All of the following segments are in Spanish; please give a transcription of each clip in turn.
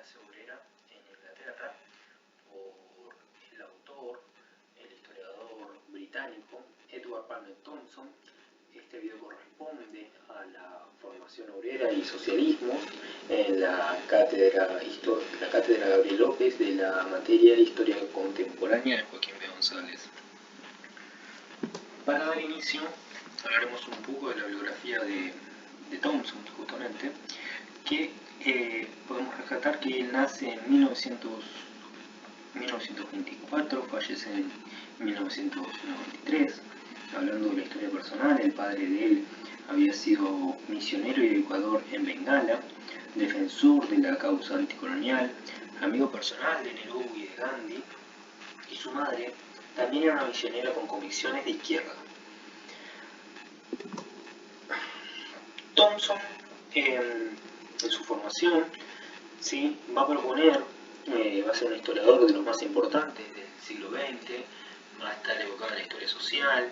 clase obrera en Inglaterra por el autor, el historiador británico Edward Palmer Thompson. Este video corresponde a la formación obrera y socialismo en la cátedra Gabriel López de la materia de Historia Contemporánea de Joaquín B. González. Para dar inicio, hablaremos un poco de la biografía de Thompson, justamente, que podemos rescatar que él nace en 1924, fallece en 1993. Hablando de la historia personal, el padre de él había sido misionero y educador en Bengala, defensor de la causa anticolonial, amigo personal de Nehru y de Gandhi, y su madre también era una misionera con convicciones de izquierda. Thompson, en su formación, ¿sí?, va a proponer, va a ser un historiador de los más importantes del siglo XX, va a estar evocado en la historia social,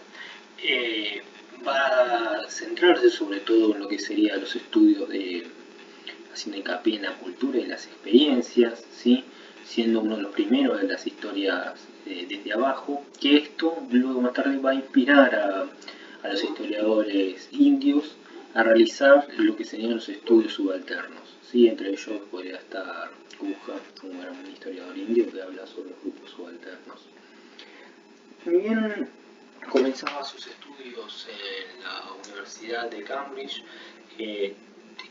va a centrarse sobre todo en lo que serían los estudios haciendo hincapié en la cultura y las experiencias, ¿sí?, siendo uno de los primeros de las historias desde abajo, que esto luego más tarde va a inspirar a los historiadores indios a realizar lo que serían los estudios subalternos, ¿sí? Entre ellos podría estar Guha, como era un historiador indio que habla sobre los grupos subalternos. Bien, comenzaba sus estudios en la Universidad de Cambridge,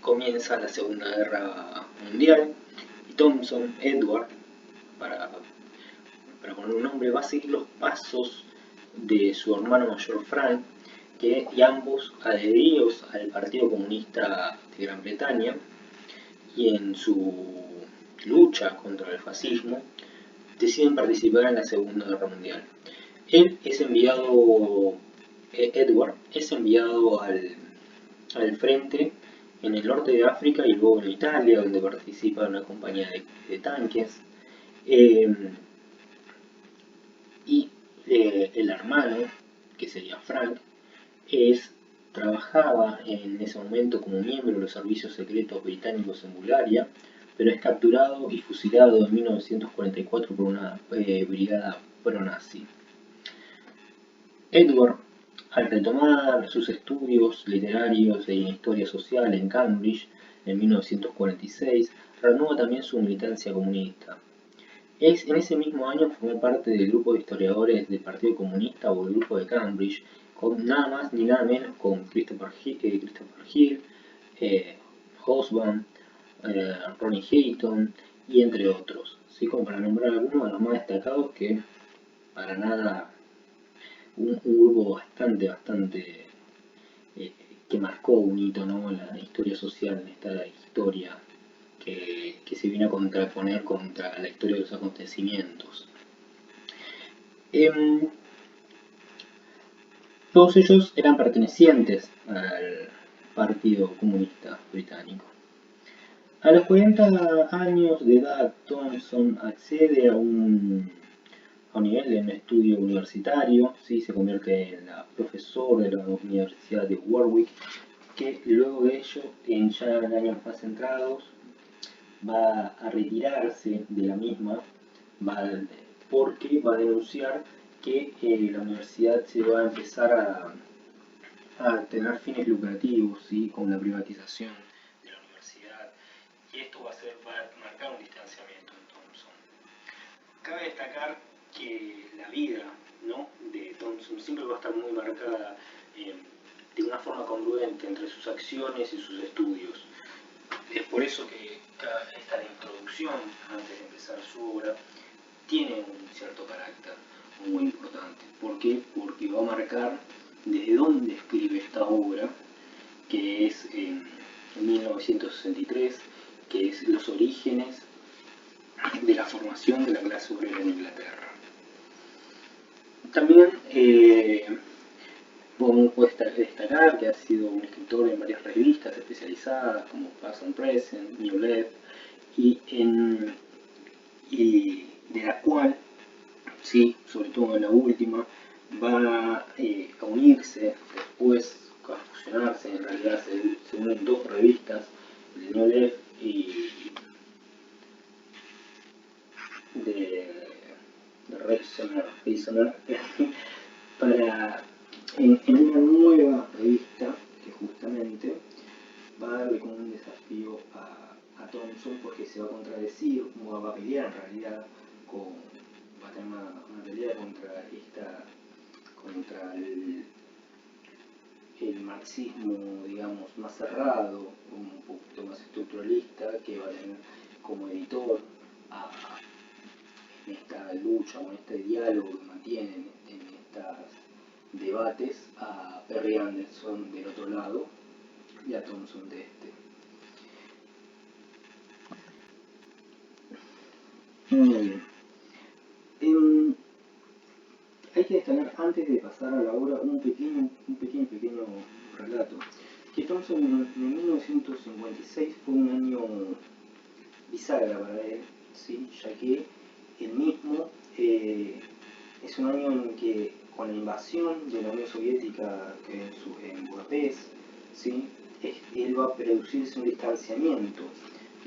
comienza la Segunda Guerra Mundial, y Thompson, Edward, para poner un nombre, va a seguir los pasos de su hermano mayor Frank, y ambos adheridos al Partido Comunista de Gran Bretaña, y en su lucha contra el fascismo deciden participar en la Segunda Guerra Mundial. Edward es enviado al frente en el norte de África y luego en Italia, donde participa en una compañía de tanques. El hermano, que sería Frank, trabajaba en ese momento como miembro de los servicios secretos británicos en Bulgaria, pero es capturado y fusilado en 1944 por una brigada pro-nazi. Edward, al retomar sus estudios literarios de historia social en Cambridge en 1946, reanuda también su militancia comunista. En ese mismo año formó parte del grupo de historiadores del Partido Comunista o el grupo de Cambridge, con nada más ni nada menos con Christopher Hill, Hobsbawm, Ronnie Hayton y entre otros, ¿sí? Como para nombrar algunos de los más destacados, que para nada un grupo bastante que marcó un hito, ¿no?, en la historia social, en esta historia que se viene a contraponer contra la historia de los acontecimientos. Todos ellos eran pertenecientes al Partido Comunista Británico. A los 40 años de edad, Thompson accede a un nivel de un estudio universitario, ¿sí? Se convierte en la profesor de la Universidad de Warwick, que luego de ello, ya en años más centrados, va a retirarse de la misma, porque va a denunciar que la universidad se va a empezar a tener fines lucrativos, ¿sí?, con la privatización de la universidad, y esto va a marcar un distanciamiento en Thompson. Cabe destacar que la vida, ¿no?, de Thompson siempre va a estar muy marcada de una forma congruente entre sus acciones y sus estudios. Es por eso que esta introducción, antes de empezar su obra, tiene un cierto carácter muy importante. ¿Por qué? Porque va a marcar desde dónde escribe esta obra, que es en 1963, que es los orígenes de la formación de la clase obrera en Inglaterra. También podemos destacar que ha sido un escritor en varias revistas especializadas como Past and Present, New Left, y de la cual, sí, sobre todo en la última, va a unirse después, a fusionarse, en realidad se unen dos revistas, el New Left y Reasoner para, en una nueva revista que justamente va a darle como un desafío a Thomson porque se va a contradecir, va a pelear en realidad va a tener una pelea contra el marxismo, digamos, más cerrado, un poquito más estructuralista, que va a tener como editor en esta lucha o en este diálogo que mantienen en estos debates a Perry Anderson del otro lado y a Thomson de este. Muy bien. Hay que destacar, antes de pasar a la obra, un pequeño relato. Que Thomson en 1956 fue un año bisagra para él, ¿sí? Ya que él mismo es un año en que, con la invasión de la Unión Soviética en Budapest, ¿sí? Él va a producirse un distanciamiento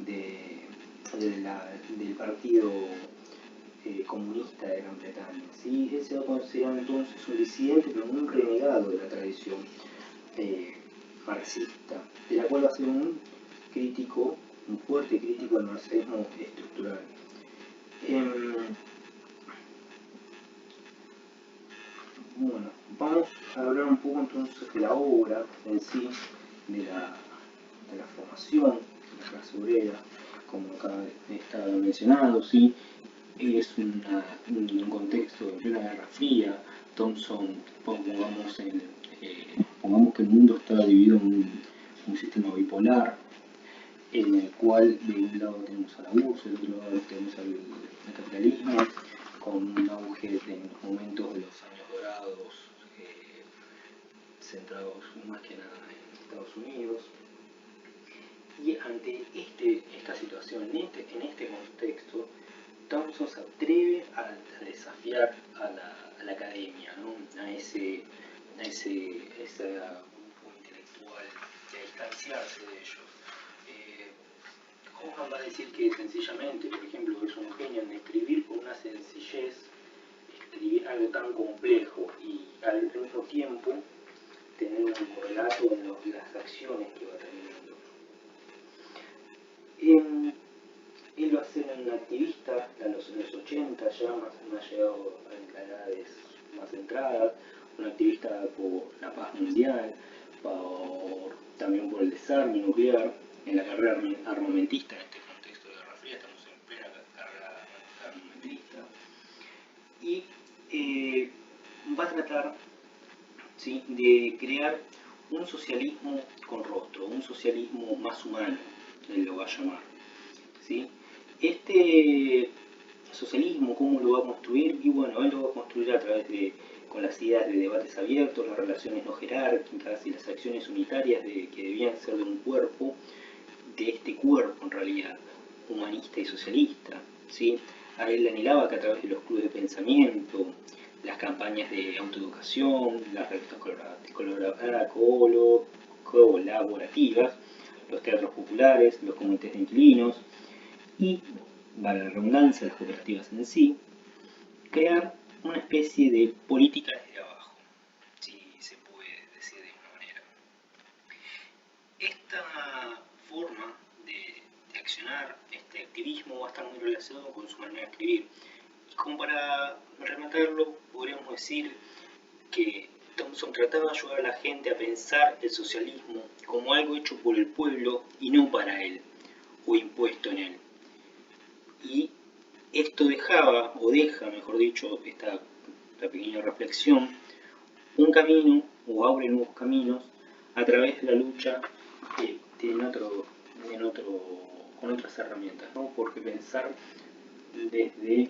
del partido comunista de Gran Bretaña. ¿Sí? Él se va a considerar entonces un disidente, pero un renegado de la tradición marxista, de la cual va a ser un fuerte crítico del marxismo estructural. Bueno, vamos a hablar un poco entonces de la obra en sí, de la formación de la clase obrera, como acá está mencionado, ¿sí? Es un contexto de plena Guerra Fría. Thomson, pongamos que el mundo está dividido en un sistema bipolar, en el cual de un lado tenemos al abuso, del otro lado tenemos al capitalismo, con un auge en los momentos de los años dorados, centrados más que nada en Estados Unidos. Y ante esta situación, en este contexto, Thomson se atreve a desafiar a la academia, ¿no? a ese grupo intelectual, y a distanciarse de ellos. Hoffman va a decir que sencillamente, por ejemplo, es un genio en escribir con una sencillez, escribir algo tan complejo y al mismo tiempo tener un correlato en las acciones que va teniendo. Él va a ser un activista en los 80, ya más llegado a edades más centradas, un activista por la paz mundial, también por el desarme nuclear, en la carrera armamentista, en este contexto de Guerra Fría, estamos en plena carrera armamentista, y va a tratar, ¿sí?, de crear un socialismo con rostro, un socialismo más humano, él lo va a llamar. ¿Sí? Este socialismo, ¿cómo lo va a construir? Y bueno, él lo va a construir a través con las ideas de debates abiertos, las relaciones no jerárquicas y las acciones unitarias que debían ser de un cuerpo, de este cuerpo en realidad, humanista y socialista. ¿Sí? A él anhelaba que a través de los clubes de pensamiento, las campañas de autoeducación, las revistas colaborativas, los teatros populares, los comités de inquilinos y, para la redundancia, las cooperativas en sí, crear una especie de política desde abajo, si se puede decir de alguna manera. Esta forma de accionar, este activismo, va a estar muy relacionado con su manera de escribir. Y como para rematarlo, podríamos decir que Thomson trataba de ayudar a la gente a pensar el socialismo como algo hecho por el pueblo y no para él, o impuesto en él. Y esto deja, mejor dicho, esta pequeña reflexión, un camino, o abre nuevos caminos, a través de la lucha con otras herramientas, ¿no? Porque pensar desde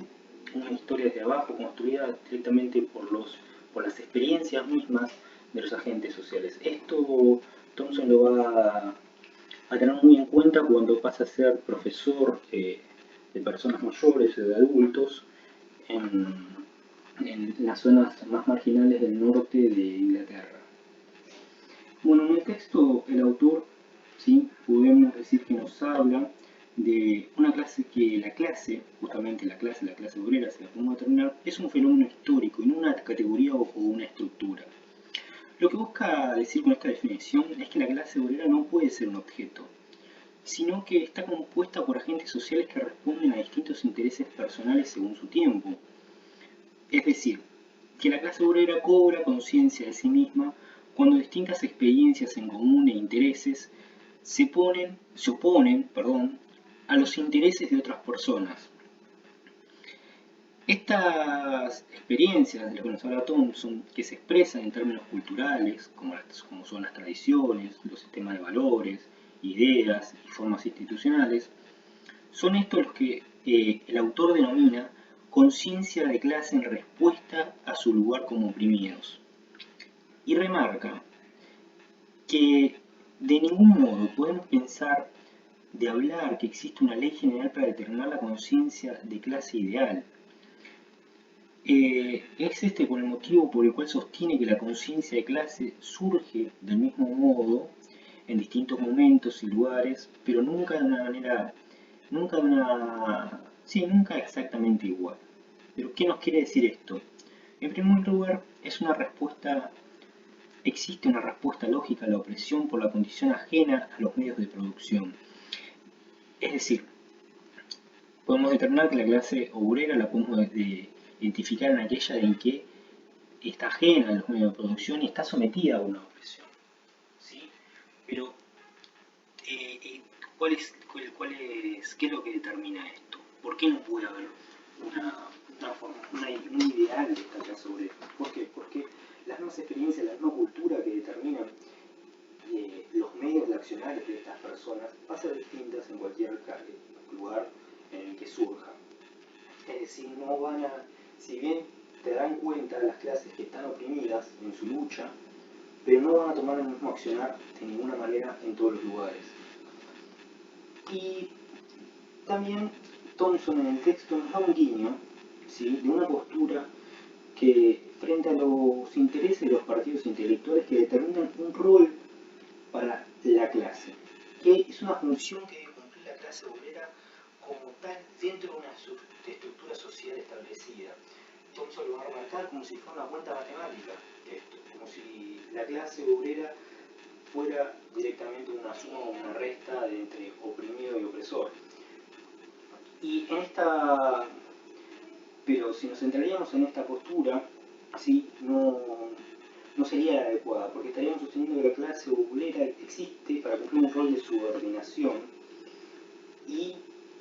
una historia desde abajo, construida directamente por las experiencias mismas de los agentes sociales. Esto Thomson lo va a tener muy en cuenta cuando pasa a ser profesor de personas mayores o de adultos en las zonas más marginales del norte de Inglaterra. Bueno, en el texto el autor, ¿sí?, podemos decir que nos habla de una clase que la clase, justamente la clase obrera, se la podemos determinar, es un fenómeno histórico y no una categoría o una estructura. Lo que busca decir con esta definición es que la clase obrera no puede ser un objeto, sino que está compuesta por agentes sociales que responden a distintos intereses personales según su tiempo. Es decir, que la clase obrera cobra conciencia de sí misma cuando distintas experiencias en común e intereses se oponen a los intereses de otras personas. Estas experiencias de las que nos habla Thompson, que se expresan en términos culturales, como son las tradiciones, los sistemas de valores, ideas y formas institucionales, son estos los que el autor denomina conciencia de clase en respuesta a su lugar como oprimidos. Y remarca que de ningún modo podemos pensar de hablar que existe una ley general para determinar la conciencia de clase ideal. Es este por el motivo por el cual sostiene que la conciencia de clase surge del mismo modo en distintos momentos y lugares, pero nunca de una manera, nunca exactamente igual. Pero ¿qué nos quiere decir esto? En primer lugar, existe una respuesta lógica a la opresión por la condición ajena a los medios de producción. Es decir, podemos determinar que la clase obrera la podemos identificar en aquella en que está ajena a los medios de producción y está sometida a una opresión. ¿Sí? Pero, ¿qué es lo que determina esto? ¿Por qué no puede haber un ideal de esta clase obrera? ¿Por qué? Porque las mismas experiencias, la misma cultura que determinan los medios de accionar de estas personas va a ser distintas en cualquier lugar en el que surja. Es decir, si bien te dan cuenta las clases que están oprimidas en su lucha, pero no van a tomar el mismo accionar de ninguna manera en todos los lugares. Y también Thompson en el texto nos da un guiño, ¿sí?, de una postura que frente a los intereses de los partidos intelectuales que determinan un rol para la clase, que es una función que debe cumplir la clase obrera como tal dentro de una estructura social establecida. Thompson lo va a remarcar como si fuera una cuenta matemática, como si la clase obrera fuera directamente una suma o una resta entre oprimido y opresor. Pero si nos centraríamos en esta postura, ¿sí?, no sería adecuada, porque estaríamos sosteniendo que la clase obrera existe para cumplir un rol de subordinación, y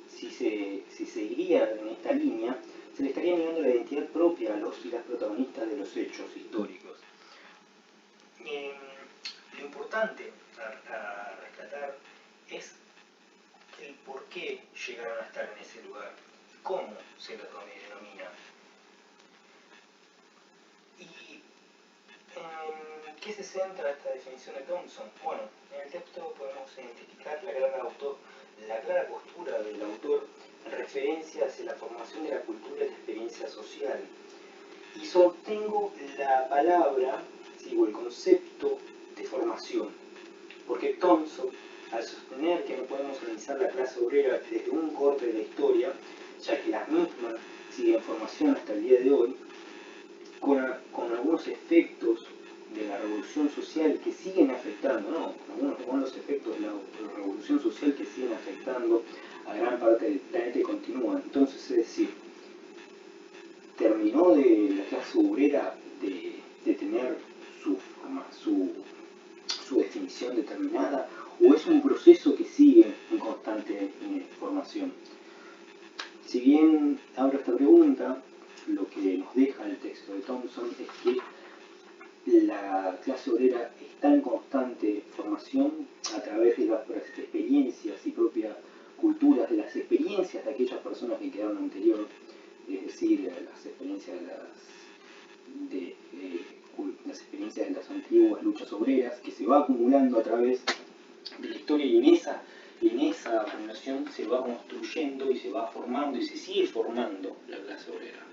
si se iría en esta línea, se le estaría negando la identidad propia a los y las protagonistas de los hechos históricos. Lo importante a rescatar es el por qué llegaron a estar en ese lugar, cómo se los denomina. ¿Y en qué se centra esta definición de Thompson? Bueno, en el texto podemos identificar la clara postura del autor en referencia hacia la formación de la cultura y la experiencia social. Y sostengo la palabra, o el concepto de formación, porque Thompson, al sostener que no podemos organizar la clase obrera desde un corte de la historia, ya que la misma sigue en formación hasta el día de hoy, con algunos efectos de la revolución social que siguen afectando, con los efectos de la revolución social que siguen afectando a gran parte del planeta y continúan. Entonces, es decir, terminó de la clase obrera de tener su definición determinada, o es un proceso que sigue en constante formación. Si bien abro esta pregunta, lo que nos deja el texto de Thompson es que la clase obrera está en constante formación a través de las experiencias y propias culturas, de las experiencias de aquellas personas que quedaron anterior, es decir, las experiencias de las antiguas luchas obreras, que se va acumulando a través de la historia, y en esa acumulación se va construyendo y se va formando y se sigue formando la clase obrera.